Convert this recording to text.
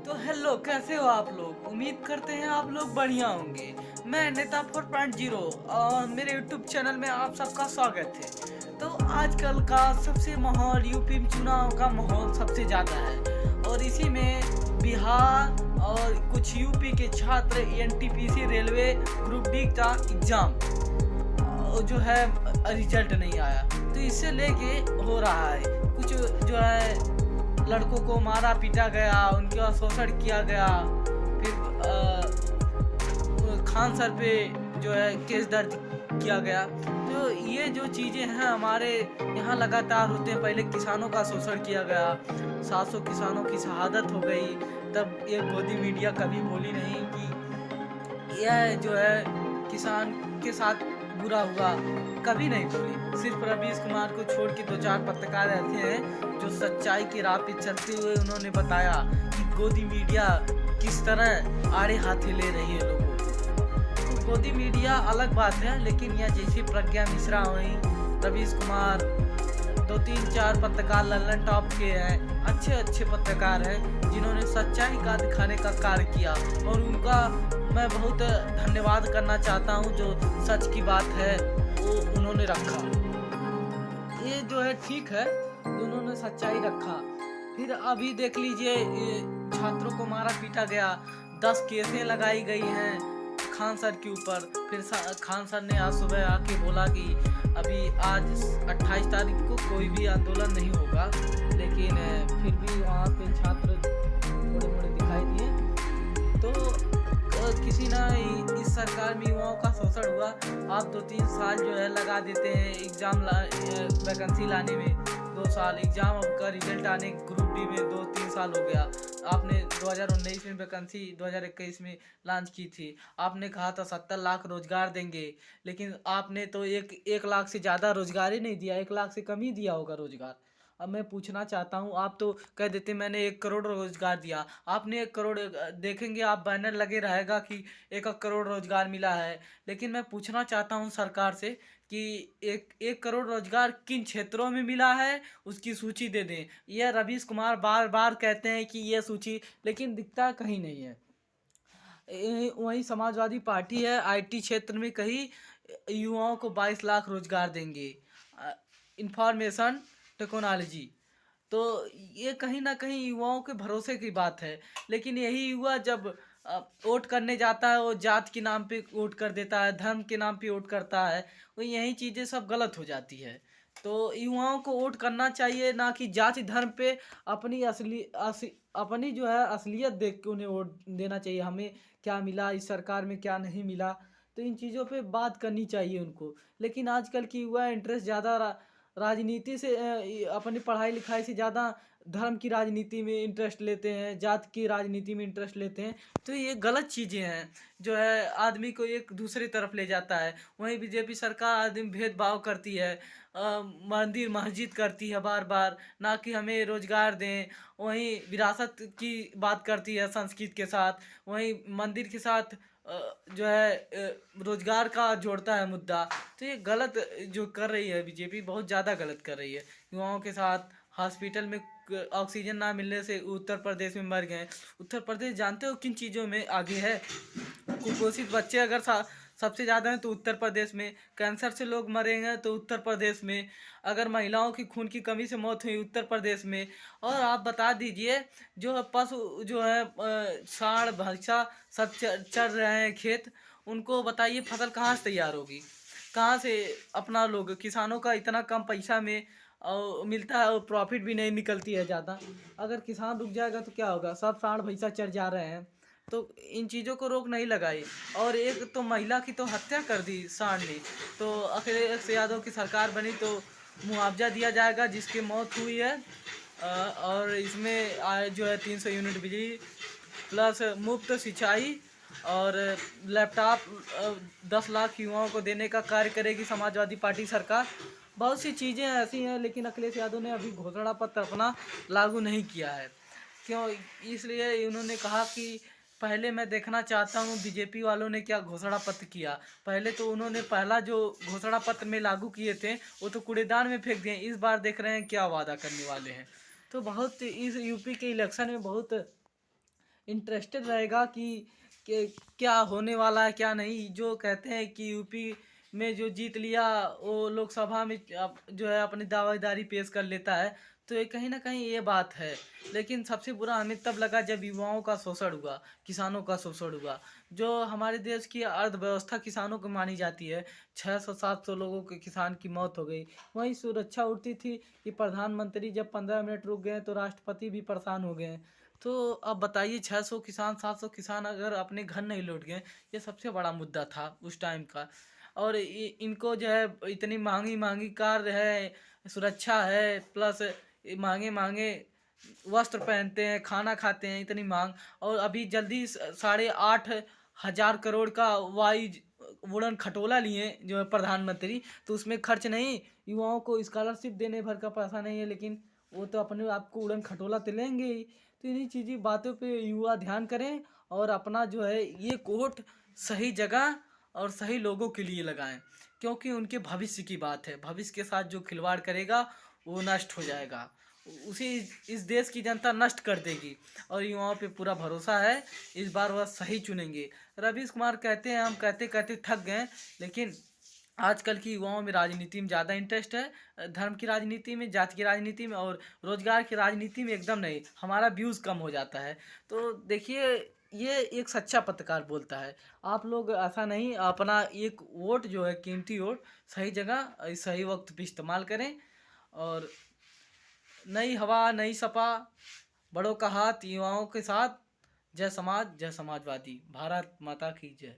तो हेलो, कैसे हो आप लोग? उम्मीद करते हैं आप लोग बढ़िया होंगे। मैं नेता 4.0 और मेरे यूट्यूब चैनल में आप सबका स्वागत है। तो आजकल का सबसे माहौल यूपी में चुनाव का माहौल सबसे ज़्यादा है और इसी में बिहार और कुछ यूपी के छात्र एनटीपीसी रेलवे ग्रुप डी का एग्ज़ाम जो है रिजल्ट नहीं आया, तो इससे लेके हो रहा है कुछ जो है लड़कों को मारा पीटा गया, उनका शोषण किया गया। फिर खान सर पे जो है केस दर्ज किया गया। तो ये जो चीज़ें हैं हमारे यहाँ लगातार होते हैं। पहले किसानों का शोषण किया गया, 700 किसानों की शहादत हो गई। तब ये गोदी मीडिया कभी बोली नहीं कि यह जो है किसान के साथ बुरा हुआ, कभी नहीं बोली। सिर्फ रवीश कुमार को छोड़ के 2-4 पत्रकार ऐसे हैं जो सच्चाई की राह पे चलते हुए उन्होंने बताया कि गोदी मीडिया किस तरह आड़े हाथे ले रही है लोगों को। तो गोदी मीडिया अलग बात है, लेकिन यह जैसी प्रज्ञा मिश्रा हुई, रवीश कुमार, 2-3-4 पत्रकार लल्लन टॉप के हैं, अच्छे अच्छे पत्रकार हैं जिन्होंने सच्चाई का दिखाने का कार्य किया और उनका मैं बहुत धन्यवाद करना चाहता हूं। जो सच की बात है वो उन्होंने रखा, ये जो है ठीक है, उन्होंने सच्चाई रखा। फिर अभी देख लीजिए, ये छात्रों को मारा पीटा गया, 10 केसें लगाई गई हैं खान सर के ऊपर। फिर खान सर ने आज सुबह आके बोला कि अभी आज 28 तारीख को कोई भी आंदोलन नहीं होगा, लेकिन फिर भी वहाँ पे छात्र थोड़े मोड़े दिखाई दिए। तो किसी ना इस सरकार में युवाओं का शोषण हुआ। आप 2-3 साल जो है लगा देते हैं एग्ज़ाम वैकेंसी लाने में, 2 साल एग्ज़ाम, अब का रिजल्ट आने ग्रुप डी में 2-3 साल हो गया। आपने 2019 में वैकेंसी 2021 में लॉन्च की थी। आपने कहा था 70 लाख रोजगार देंगे, लेकिन आपने तो 1 लाख से ज़्यादा रोजगार ही नहीं दिया, 1 लाख से कम ही दिया होगा रोजगार। अब मैं पूछना चाहता हूँ, आप तो कह देते मैंने 1 करोड़ रोजगार दिया। आपने 1 करोड़ देखेंगे आप, बैनर लगे रहेगा कि 1 करोड़ रोजगार मिला है। लेकिन मैं पूछना चाहता हूँ सरकार से कि 1 करोड़ रोजगार किन क्षेत्रों में मिला है, उसकी सूची दे दें। यह रवीश कुमार बार बार कहते हैं कि यह सूची, लेकिन दिखता कहीं नहीं है। वहीं समाजवादी पार्टी है, आईटी क्षेत्र में कहीं युवाओं को 22 लाख रोजगार देंगे, इंफॉर्मेशन टेक्नोलॉजी। तो ये कहीं ना कहीं युवाओं के भरोसे की बात है। लेकिन यही युवा जब वोट करने जाता है, वो जात के नाम पे वोट कर देता है, धर्म के नाम पे वोट करता है, वो यही चीज़ें सब गलत हो जाती है। तो युवाओं को वोट करना चाहिए, ना कि जाति धर्म पे। अपनी जो है असलियत देख के उन्हें वोट देना चाहिए। हमें क्या मिला, इस सरकार में क्या नहीं मिला, तो इन चीज़ों पे बात करनी चाहिए उनको। लेकिन आजकल की युवा इंटरेस्ट ज़्यादा राजनीति से, अपनी पढ़ाई लिखाई से ज़्यादा धर्म की राजनीति में इंटरेस्ट लेते हैं, जात की राजनीति में इंटरेस्ट लेते हैं। तो ये गलत चीज़ें हैं, जो है आदमी को एक दूसरी तरफ ले जाता है। वहीं बीजेपी सरकार आदमी भेदभाव करती है, मंदिर मस्जिद करती है बार बार, ना कि हमें रोजगार दें। वहीं विरासत की बात करती है संस्कृत के साथ, वहीं मंदिर के साथ जो है रोजगार का जोड़ता है मुद्दा। तो ये गलत जो कर रही है बीजेपी, बहुत ज़्यादा गलत कर रही है। युवाओं के साथ हॉस्पिटल में ऑक्सीजन ना मिलने से उत्तर प्रदेश में मर गए। उत्तर प्रदेश जानते हो किन चीज़ों में आगे है? कुपोषित बच्चे अगर सबसे ज़्यादा हैं तो उत्तर प्रदेश में, कैंसर से लोग मरेंगे तो उत्तर प्रदेश में, अगर महिलाओं की खून की कमी से मौत हुई उत्तर प्रदेश में। और आप बता दीजिए, जो है पशु जो है सांड भैंसा सब चर रहे हैं खेत, उनको बताइए फसल कहाँ से तैयार होगी, कहाँ से अपना लोग? किसानों का इतना कम पैसा में मिलता है और प्रॉफिट भी नहीं निकलती है ज़्यादा। अगर किसान रुक जाएगा तो क्या होगा? सब सांड भैंसा चर जा रहे हैं। तो इन चीज़ों को रोक नहीं लगाई। और एक तो महिला की तो हत्या कर दी सांड ने। तो अखिलेश यादव की सरकार बनी तो मुआवजा दिया जाएगा जिसकी मौत हुई है। और इसमें जो है 300 यूनिट बिजली प्लस मुफ्त सिंचाई और लैपटॉप 10 लाख युवाओं को देने का कार्य करेगी समाजवादी पार्टी सरकार। बहुत सी चीज़ें ऐसी हैं, लेकिन अखिलेश यादव ने अभी घोषणा पत्र अपना लागू नहीं किया है। क्यों? इसलिए उन्होंने कहा कि पहले मैं देखना चाहता हूँ बीजेपी वालों ने क्या घोषणा पत्र किया। पहले तो उन्होंने पहला जो घोषणा पत्र में लागू किए थे वो तो कूड़ेदान में फेंक दिए। इस बार देख रहे हैं क्या वादा करने वाले हैं। तो बहुत इस यूपी के इलेक्शन में बहुत इंटरेस्टेड रहेगा कि क्या होने वाला है क्या नहीं। जो कहते हैं कि यूपी में जो जीत लिया वो लोकसभा में जो है अपनी दावेदारी पेश कर लेता है, तो ये कहीं ना कहीं ये बात है। लेकिन सबसे बुरा हमें तब लगा जब युवाओं का शोषण हुआ, किसानों का शोषण हुआ। जो हमारे देश की अर्थव्यवस्था किसानों को मानी जाती है, 600-700 लोगों के किसान की मौत हो गई। वहीं सुरक्षा उड़ती थी कि प्रधानमंत्री जब 15 मिनट रुक गए तो राष्ट्रपति भी परेशान हो गए। तो अब बताइए, 600 किसान 700 किसान अगर अपने घर नहीं लौट गए, ये सबसे बड़ा मुद्दा था उस टाइम का। और इनको जो है इतनी महंगी महंगी कार है, सुरक्षा है, प्लस महंगे महंगे वस्त्र पहनते हैं, खाना खाते हैं, इतनी मांग। और अभी जल्दी 8,500 करोड़ का उड़न खटोला लिए जो है प्रधानमंत्री, तो उसमें खर्च नहीं, युवाओं को स्कॉलरशिप देने भर का पैसा नहीं है, लेकिन वो तो अपने आप को उड़न खटोला तो लेंगे ही। तो इन्हीं चीज़ें बातों पे युवा ध्यान करें और अपना जो है ये कोट सही जगह और सही लोगों के लिए लगाएं, क्योंकि उनके भविष्य की बात है। भविष्य के साथ जो खिलवाड़ करेगा वो नष्ट हो जाएगा, उसी इस देश की जनता नष्ट कर देगी। और युवाओं पे पूरा भरोसा है, इस बार वह सही चुनेंगे। रवीश कुमार कहते हैं, हम कहते कहते थक गए, लेकिन आजकल की युवाओं में राजनीति में ज़्यादा इंटरेस्ट है, धर्म की राजनीति में, जाति की राजनीति में और रोजगार की राजनीति में एकदम नहीं। हमारा व्यूज़ कम हो जाता है। तो देखिए, ये एक सच्चा पत्रकार बोलता है। आप लोग ऐसा नहीं, अपना एक वोट जो है कीमती वोट सही जगह सही वक्त पे इस्तेमाल करें। और नई हवा नई सपा, बड़ों का हाथ युवाओं के साथ। जय समाज, जय समाजवादी, भारत माता की जय।